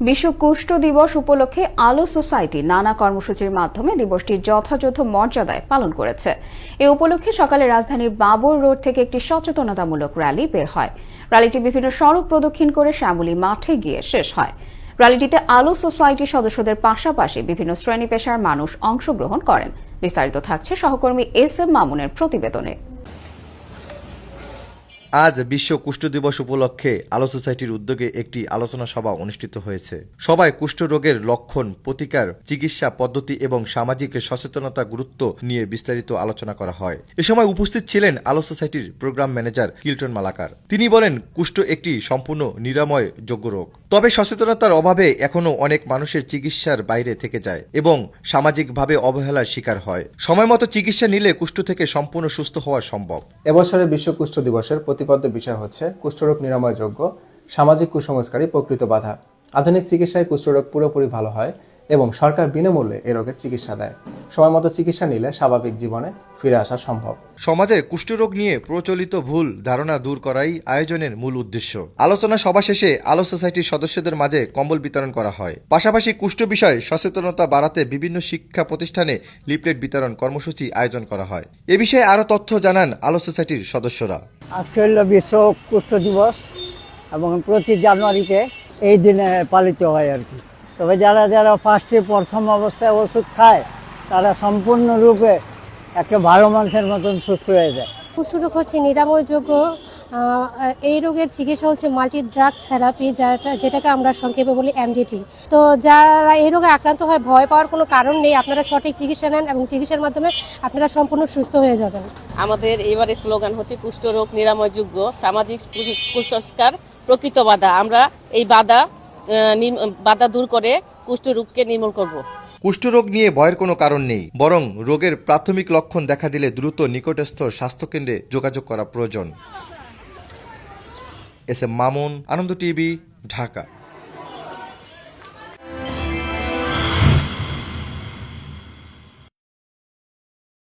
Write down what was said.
বিশ্ব কুষ্ঠ দিবস উপলক্ষে আলো সোসাইটি নানা কর্মসূচির মাধ্যমে দিবসটি যথাযথ মর্যাদায় পালন করেছে। এ উপলক্ষে সকালে রাজধানীর বাবর রোড থেকে একটি সচেতনতামূলক র্যালি বের হয়। র্যালিটি বিভিন্ন সড়ক প্রদক্ষিণ করে শ্যামলী মাঠে গিয়ে শেষ হয়। র্যালিটিতে আলো সোসাইটির সদস্যদের পাশাপাশি বিভিন্ন শ্রেণী পেশার মানুষ অংশগ্রহণ করেন। বিস্তারিত থাকছে সহকর্মী এস.এম. মামুনের প্রতিবেদনে। আজ বিশ্ব কুষ্ঠ দিবস উপলক্ষে আলো সোসাইটির উদ্যোগে একটি আলোচনা সভা অনুষ্ঠিত হয়েছে। সভায় কুষ্ঠ রোগের লক্ষণ, প্রতিকার, চিকিৎসা পদ্ধতি এবং সামাজিক সচেতনতা গুরুত্ব নিয়ে বিস্তারিত আলোচনা করা হয়। এ সময় উপস্থিত ছিলেন আলো সোসাইটির প্রোগ্রাম ম্যানেজার কিল্টন মালাকার। তিনি বলেন, কুষ্ঠ একটি সম্পূর্ণ নিরাময় যোগ্য রোগ, তবে সচেতনতার অভাবে এখনো অনেক মানুষের চিকিৎসার বাইরে থেকে যায় এবং সামাজিকভাবে অবহেলার শিকার হয়। সময়মতো চিকিৎসা নিলে কুষ্ঠ থেকে সম্পূর্ণ সুস্থ হওয়া সম্ভব। এবছরের বিশ্ব কুষ্ঠ দিবসের প্রতিপাদ্য বিষয় হচ্ছে কুষ্ঠরোগ নিরাময়যোগ্য, সামাজিক কুসংস্কারই প্রকৃত বাধা। আধুনিক চিকিৎসায় কুষ্ঠরোগ পুরোপুরি ভালো হয় এবং সরকার বিনামূল্যে এ রোগের চিকিৎসা দেয়। সময়মতো চিকিৎসা নিলে স্বাভাবিক জীবনে ফিরে আসা সম্ভব। সমাজে কুষ্ঠরোগ নিয়ে প্রচলিত ভুল ধারণা দূর করাই আয়োজনের মূল উদ্দেশ্য। আলোচনা সভা শেষে আলো সোসাইটির সদস্যদের মাঝে কম্বল বিতরণ করা হয়। পাশাপাশি কুষ্ঠ বিষয়ে সচেতনতা বাড়াতে বিভিন্ন শিক্ষা প্রতিষ্ঠানে লিফলেট বিতরণ কর্মসূচি আয়োজন করা হয়। এ বিষয়ে আরো তথ্য জানান আলো সোসাইটির সদস্যরা। আজকে হল বিশ্ব কুষ্ঠ দিবস এবং প্রতি জানুয়ারিতে এই দিনে পালিত হয় আর কি। তবে যারা যারা প্রথম অবস্থায় ওষুধ খায় তারা সম্পূর্ণরূপে একটা ভালো মানুষের মতন সুস্থ হয়ে যায়। কুষ্ঠরোগ হচ্ছে নিরাময়যোগ্য। এই রোগের চিকিৎসা হচ্ছে মাল্টি ড্রাগ থেরাপি, যেটাকে আমরা সংক্ষেপে বলি এমডিটি। তো যারা এই রোগে আক্রান্ত হয়, ভয় পাওয়ার কোনো কারণ নেই। আপনারা সঠিক চিকিৎসা নেন এবং চিকিৎসার মাধ্যমে আপনারা সম্পূর্ণ সুস্থ হয়ে যাবেন। আমাদের এবারে স্লোগান হচ্ছে কুষ্ঠরোগ নিরাময়যোগ্য, সামাজিক কুসংস্কার প্রকৃত বাধা। আমরা এই বাধা দূর করে কুষ্ঠরোগকে নির্মূল করব। কুষ্ঠরোগ নিয়ে ভয়ের কোনো কারণ নেই, বরং রোগের প্রাথমিক লক্ষণ দেখা দিলে দ্রুত নিকটস্থ স্বাস্থ্যকেন্দ্রে যোগাযোগ করা প্রয়োজন। এস.এম. মামুন, আনন্দ টিভি, ঢাকা।